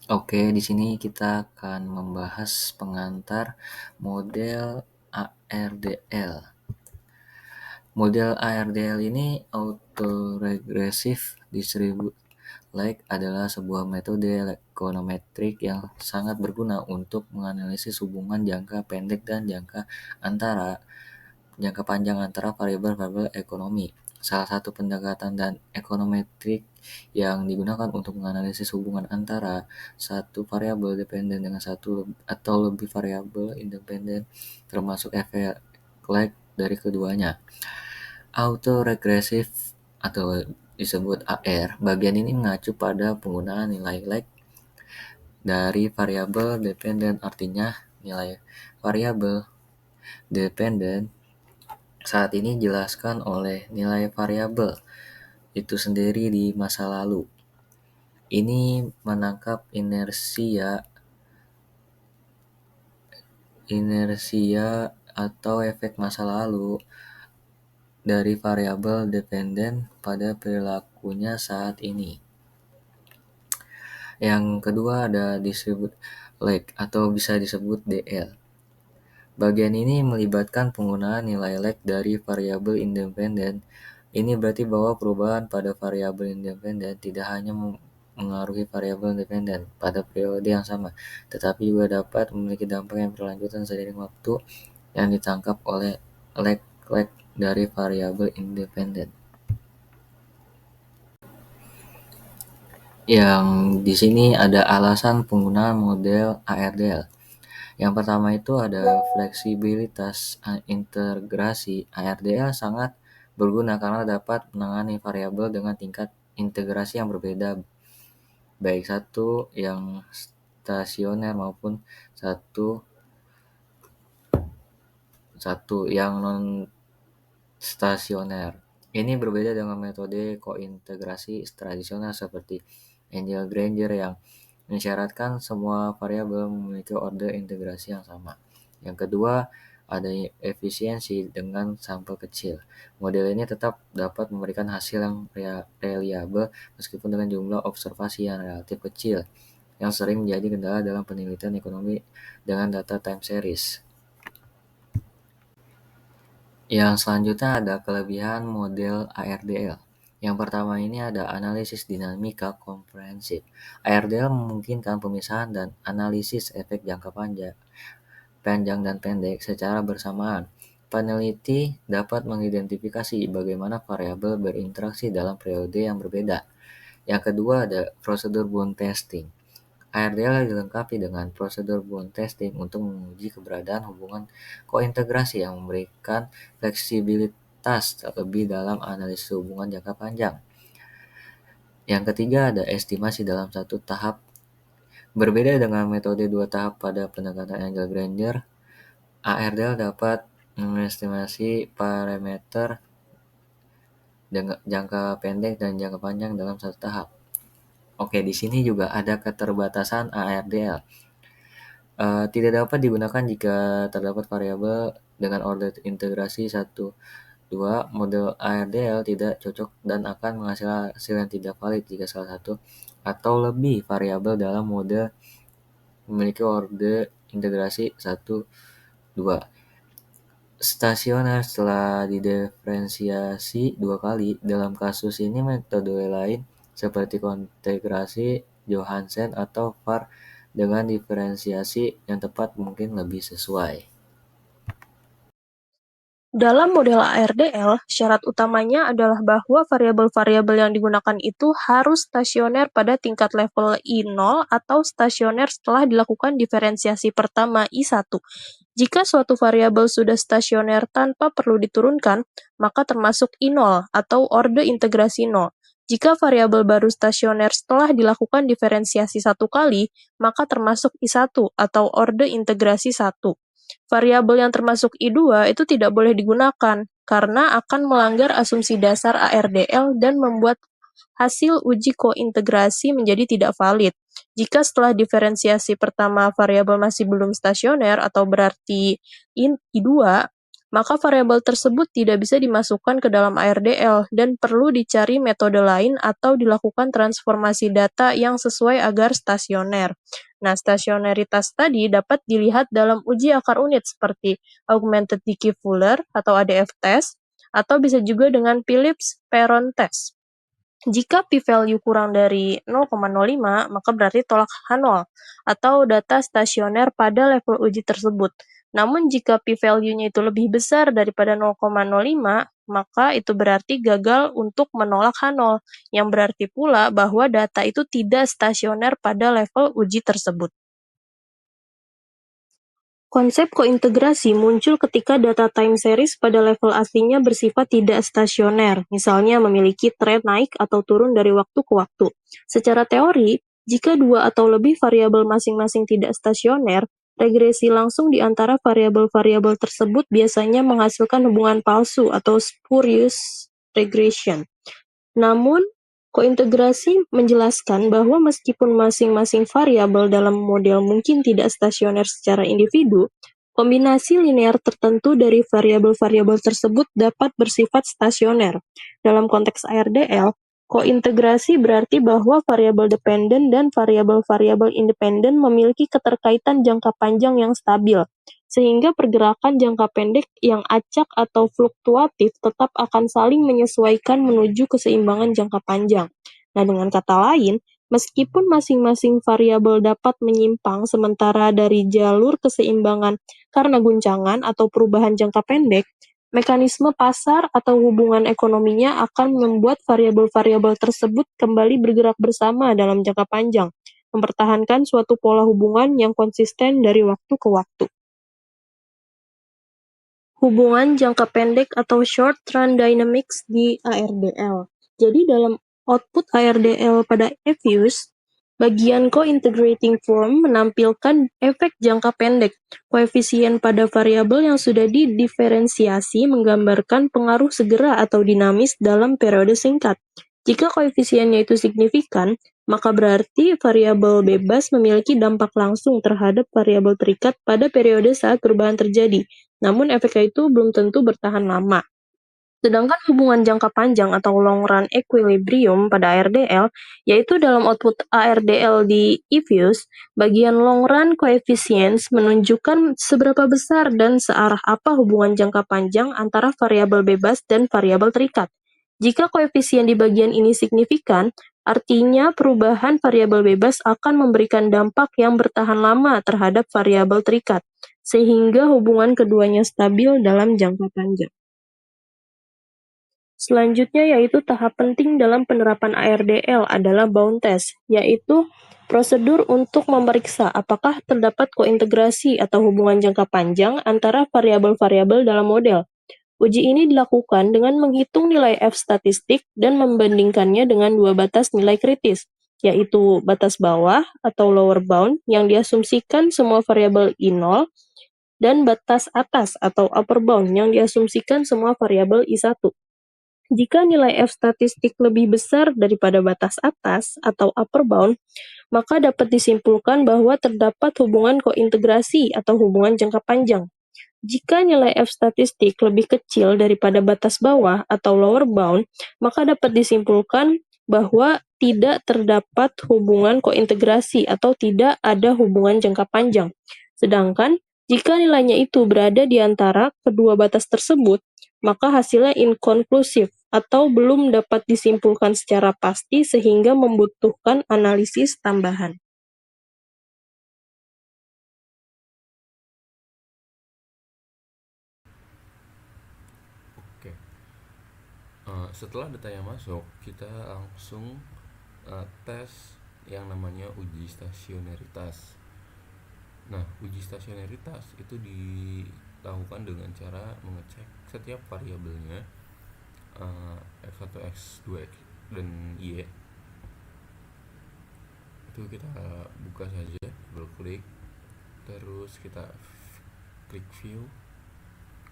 Oke, di sini kita akan membahas pengantar model ARDL. Model ARDL ini Autoregressive Distribute Like adalah sebuah metode ekonometrik yang sangat berguna untuk menganalisis hubungan jangka pendek dan jangka panjang antara variabel-variabel ekonomi. Salah satu pendekatan dan ekonometrik yang digunakan untuk menganalisis hubungan antara satu variabel dependen dengan satu atau lebih variabel independen, termasuk efek lag dari keduanya. Autoregressive atau disebut AR, bagian ini mengacu pada penggunaan nilai lag dari variabel dependen, artinya nilai variabel dependen saat ini dijelaskan oleh nilai variabel itu sendiri di masa lalu. Ini menangkap inersia atau efek masa lalu dari variabel dependen pada perilakunya saat ini. Yang kedua ada distribute lag atau bisa disebut DL. Bagian ini melibatkan penggunaan nilai lag dari variabel independen. Ini berarti bahwa perubahan pada variabel independen tidak hanya mengaruhi variabel dependen pada periode yang sama, tetapi juga dapat memiliki dampak yang berkelanjutan seiring waktu yang ditangkap oleh lag dari variabel independen. Yang di sini ada alasan penggunaan model ARDL. Yang pertama itu ada fleksibilitas integrasi. ARDL sangat berguna karena dapat menangani variabel dengan tingkat integrasi yang berbeda, baik satu yang stasioner maupun satu yang non stasioner. Ini berbeda dengan metode kointegrasi tradisional seperti Engel-Granger yang mensyaratkan semua variabel memiliki order integrasi yang sama. Yang kedua, ada efisiensi dengan sampel kecil. Model ini tetap dapat memberikan hasil yang reliabel meskipun dengan jumlah observasi yang relatif kecil, yang sering menjadi kendala dalam penelitian ekonomi dengan data time series. Yang selanjutnya ada kelebihan model ARDL. Yang pertama ini ada analisis dinamika komprehensif. ARDL memungkinkan pemisahan dan analisis efek jangka panjang dan pendek secara bersamaan. Peneliti dapat mengidentifikasi bagaimana variabel berinteraksi dalam periode yang berbeda. Yang kedua ada prosedur Bond testing. ARDL dilengkapi dengan prosedur Bond testing untuk menguji keberadaan hubungan kointegrasi yang memberikan fleksibilitas terlebih dalam analisis hubungan jangka panjang. Yang ketiga ada estimasi dalam satu tahap. Berbeda dengan metode dua tahap pada pendekatan Engel-Granger, ARDL dapat mengestimasi parameter jangka pendek dan jangka panjang dalam satu tahap. Oke, di sini juga ada keterbatasan ARDL. Tidak dapat digunakan jika terdapat variabel dengan order integrasi 1, 2. Model ARDL tidak cocok dan akan menghasilkan hasil yang tidak valid jika salah satu atau lebih variabel dalam model memiliki order integrasi 1, 2. Stasioner setelah didiferensiasi 2 kali. Dalam kasus ini metode lain seperti kontegrasi Johansen atau VAR dengan diferensiasi yang tepat mungkin lebih sesuai. Dalam model ARDL, syarat utamanya adalah bahwa variabel-variabel yang digunakan itu harus stasioner pada tingkat level I0 atau stasioner setelah dilakukan diferensiasi pertama I1. Jika suatu variabel sudah stasioner tanpa perlu diturunkan, maka termasuk I0 atau orde integrasi 0. Jika variabel baru stasioner setelah dilakukan diferensiasi satu kali, maka termasuk I1 atau orde integrasi 1. Variabel yang termasuk I2 itu tidak boleh digunakan karena akan melanggar asumsi dasar ARDL dan membuat hasil uji kointegrasi menjadi tidak valid. Jika setelah diferensiasi pertama variabel masih belum stasioner atau berarti I2, maka variabel tersebut tidak bisa dimasukkan ke dalam ARDL dan perlu dicari metode lain atau dilakukan transformasi data yang sesuai agar stasioner. Nah, stasioneritas tadi dapat dilihat dalam uji akar unit seperti Augmented Dickey-Fuller atau ADF test, atau bisa juga dengan Phillips-Perron test. Jika p-value kurang dari 0,05, maka berarti tolak H0 atau data stasioner pada level uji tersebut. Namun jika p-value-nya itu lebih besar daripada 0,05, maka itu berarti gagal untuk menolak H0, yang berarti pula bahwa data itu tidak stasioner pada level uji tersebut. Konsep kointegrasi muncul ketika data time series pada level aslinya bersifat tidak stasioner, misalnya memiliki tren naik atau turun dari waktu ke waktu. Secara teori, jika dua atau lebih variabel masing-masing tidak stasioner, regresi langsung di antara variabel-variabel tersebut biasanya menghasilkan hubungan palsu atau spurious regression. Namun, kointegrasi menjelaskan bahwa meskipun masing-masing variabel dalam model mungkin tidak stasioner secara individu, kombinasi linear tertentu dari variabel-variabel tersebut dapat bersifat stasioner. Dalam konteks ARDL, kointegrasi berarti bahwa variabel dependen dan variabel-variabel independen memiliki keterkaitan jangka panjang yang stabil, sehingga pergerakan jangka pendek yang acak atau fluktuatif tetap akan saling menyesuaikan menuju keseimbangan jangka panjang. Nah, dengan kata lain, meskipun masing-masing variabel dapat menyimpang sementara dari jalur keseimbangan karena guncangan atau perubahan jangka pendek, mekanisme pasar atau hubungan ekonominya akan membuat variabel-variabel tersebut kembali bergerak bersama dalam jangka panjang, mempertahankan suatu pola hubungan yang konsisten dari waktu ke waktu. Hubungan jangka pendek atau short run dynamics di ARDL. Jadi dalam output ARDL pada EFUSE, bagian co-integrating form menampilkan efek jangka pendek. Koefisien pada variabel yang sudah didiferensiasi menggambarkan pengaruh segera atau dinamis dalam periode singkat. Jika koefisiennya itu signifikan, maka berarti variabel bebas memiliki dampak langsung terhadap variabel terikat pada periode saat perubahan terjadi. Namun efeknya itu belum tentu bertahan lama. Sedangkan hubungan jangka panjang atau long run equilibrium pada ARDL, yaitu dalam output ARDL di EFUSE, bagian long run coefficients menunjukkan seberapa besar dan searah apa hubungan jangka panjang antara variabel bebas dan variabel terikat. Jika koefisien di bagian ini signifikan, artinya perubahan variabel bebas akan memberikan dampak yang bertahan lama terhadap variabel terikat, sehingga hubungan keduanya stabil dalam jangka panjang. Selanjutnya yaitu tahap penting dalam penerapan ARDL adalah bound test, yaitu prosedur untuk memeriksa apakah terdapat kointegrasi atau hubungan jangka panjang antara variabel-variabel dalam model. Uji ini dilakukan dengan menghitung nilai F statistik dan membandingkannya dengan dua batas nilai kritis, yaitu batas bawah atau lower bound yang diasumsikan semua variabel I0 dan batas atas atau upper bound yang diasumsikan semua variabel I1. Jika nilai F statistik lebih besar daripada batas atas atau upper bound, maka dapat disimpulkan bahwa terdapat hubungan kointegrasi atau hubungan jangka panjang. Jika nilai F statistik lebih kecil daripada batas bawah atau lower bound, maka dapat disimpulkan bahwa tidak terdapat hubungan kointegrasi atau tidak ada hubungan jangka panjang. Sedangkan, jika nilainya itu berada di antara kedua batas tersebut, maka hasilnya inkonklusif atau belum dapat disimpulkan secara pasti sehingga membutuhkan analisis tambahan. Oke, setelah datanya masuk, kita langsung tes yang namanya uji stasioneritas. Nah, uji stasioneritas itu dilakukan dengan cara mengecek setiap variabelnya, X1, X2, dan Y. Itu kita buka saja, double klik, terus kita klik view,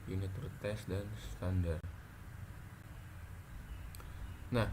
unit test, dan standar. Nah,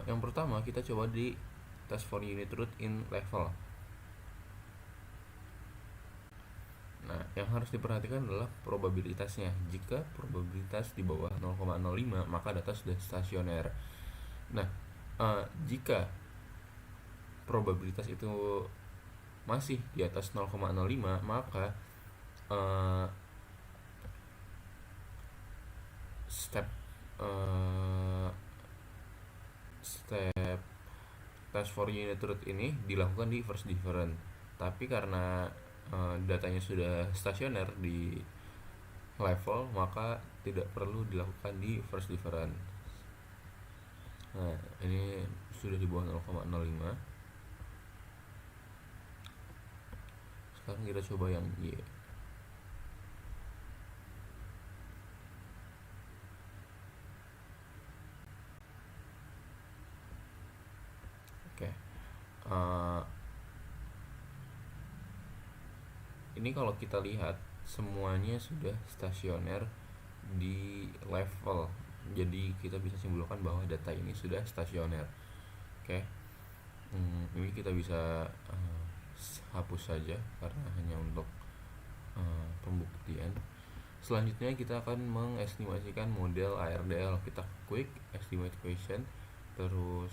yang pertama kita coba di test for unit root in level. Nah, yang harus diperhatikan adalah probabilitasnya. Jika probabilitas di bawah 0,05, maka data sudah stasioner. Nah, jika probabilitas itu masih di atas 0,05, maka eh, step eh, step test for unit root ini dilakukan di first different. Tapi karena datanya sudah stasioner di level, maka tidak perlu dilakukan di first different. Nah, ini sudah di bawah 0,05. Sekarang kita coba yang Y. Oke. Ini kalau kita lihat semuanya sudah stasioner di level. Jadi kita bisa simpulkan bahwa data ini sudah stasioner. Oke. Ini kita bisa hapus saja karena hanya untuk pembuktian. Selanjutnya kita akan mengestimasikan model ARDL. Kita quick estimate question, terus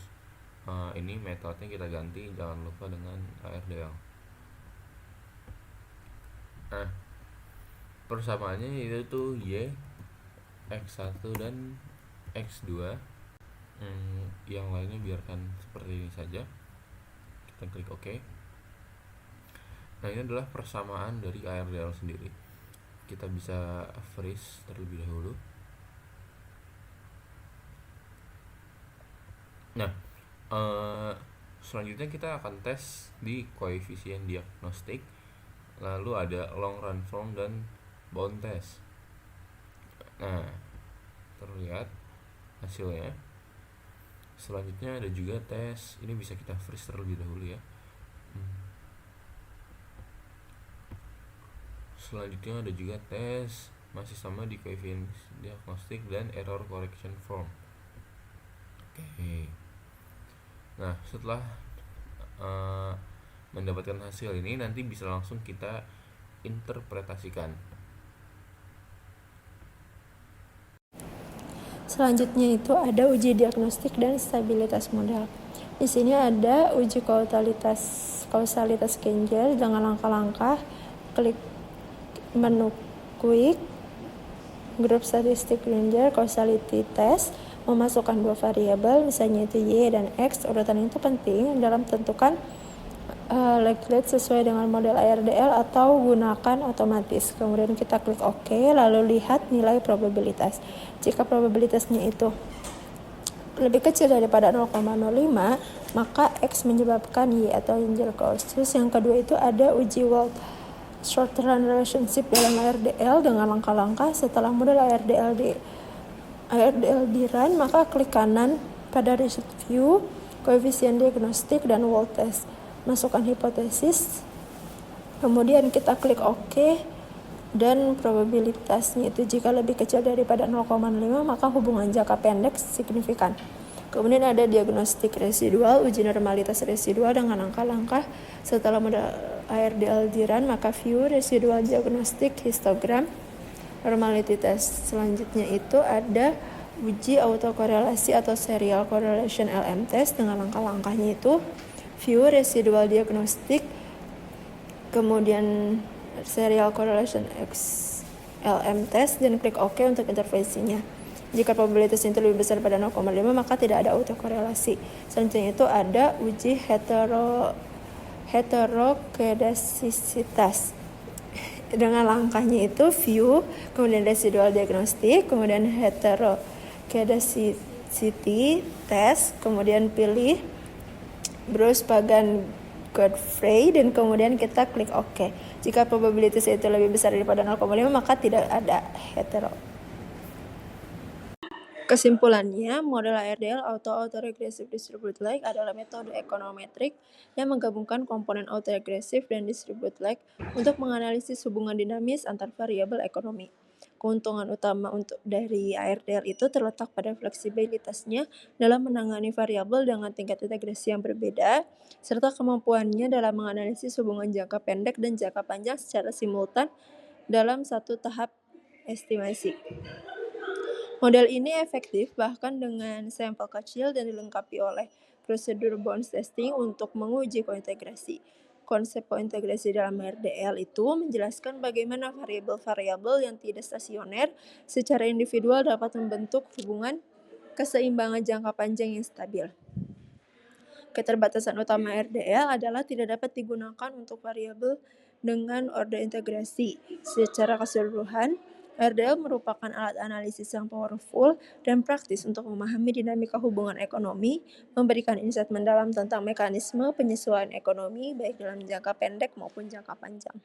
ini metodenya kita ganti, jangan lupa dengan ARDL. Nah, persamaannya yaitu Y, X1 dan X2. Yang lainnya biarkan seperti ini saja. Kita klik OK. Nah, ini adalah persamaan dari ARDL sendiri. Kita bisa freeze terlebih dahulu. Nah, selanjutnya kita akan tes di koefisien diagnostik. Lalu ada long run form dan bound test. Nah, terlihat hasilnya. Selanjutnya ada juga tes, ini bisa kita freeze terlebih dahulu ya. Selanjutnya ada juga tes, masih sama di koefisien diagnostik dan error correction form. Oke. Nah, setelah mendapatkan hasil ini, nanti bisa langsung kita interpretasikan. Selanjutnya itu ada uji diagnostik dan stabilitas model. Di sini ada uji kausalitas Kengel dengan langkah-langkah. Klik menu quick, grup statistik Kengel, causality test, memasukkan dua variabel, misalnya itu Y dan X. Urutan itu penting dalam tentukan likelihood sesuai dengan model ARDL atau gunakan otomatis. Kemudian kita klik OK, lalu lihat nilai probabilitas. Jika probabilitasnya itu lebih kecil daripada 0,05, maka X menyebabkan Y atau angel causes. Yang kedua itu ada uji Wald short run relationship dalam ARDL dengan langkah-langkah. Setelah model ARDL di run, maka klik kanan pada result view, koefisien diagnostik dan Wald test. Masukkan hipotesis, kemudian kita klik OK, dan probabilitasnya itu jika lebih kecil daripada 0,5 maka hubungan jangka pendek signifikan. Kemudian ada diagnostik residual, uji normalitas residual dengan langkah-langkah. Setelah model ARDL di run, maka view residual diagnostik histogram, normality test. Selanjutnya itu ada uji autokorelasi atau serial correlation LM test dengan langkah-langkahnya itu view residual diagnostik, kemudian serial correlation XLM test, dan klik OK untuk intervensinya. Jika probabilitasnya itu lebih besar pada 0,5 maka tidak ada autokorelasi. Selanjutnya itu ada uji heterokedasisitas dengan langkahnya itu view, kemudian residual diagnostik, kemudian heterokedasicity test, kemudian pilih Bruce Pagan Godfrey, dan kemudian kita klik OK. Jika probabilitas itu lebih besar daripada 0,5 maka tidak ada hetero. Kesimpulannya, model ARDL autoregressive distributed like adalah metode ekonometrik yang menggabungkan komponen autoregressive dan distributed like untuk menganalisis hubungan dinamis antar variabel ekonomi. Keuntungan utama dari ARDL itu terletak pada fleksibilitasnya dalam menangani variabel dengan tingkat integrasi yang berbeda, serta kemampuannya dalam menganalisis hubungan jangka pendek dan jangka panjang secara simultan dalam satu tahap estimasi. Model ini efektif bahkan dengan sampel kecil dan dilengkapi oleh prosedur bounds testing untuk menguji kointegrasi. Konsep kointegrasi dalam RDL itu menjelaskan bagaimana variabel-variabel yang tidak stasioner secara individual dapat membentuk hubungan keseimbangan jangka panjang yang stabil. Keterbatasan utama RDL adalah tidak dapat digunakan untuk variabel dengan order integrasi. Secara keseluruhan, RDL merupakan alat analisis yang powerful dan praktis untuk memahami dinamika hubungan ekonomi, memberikan insight mendalam tentang mekanisme penyesuaian ekonomi baik dalam jangka pendek maupun jangka panjang.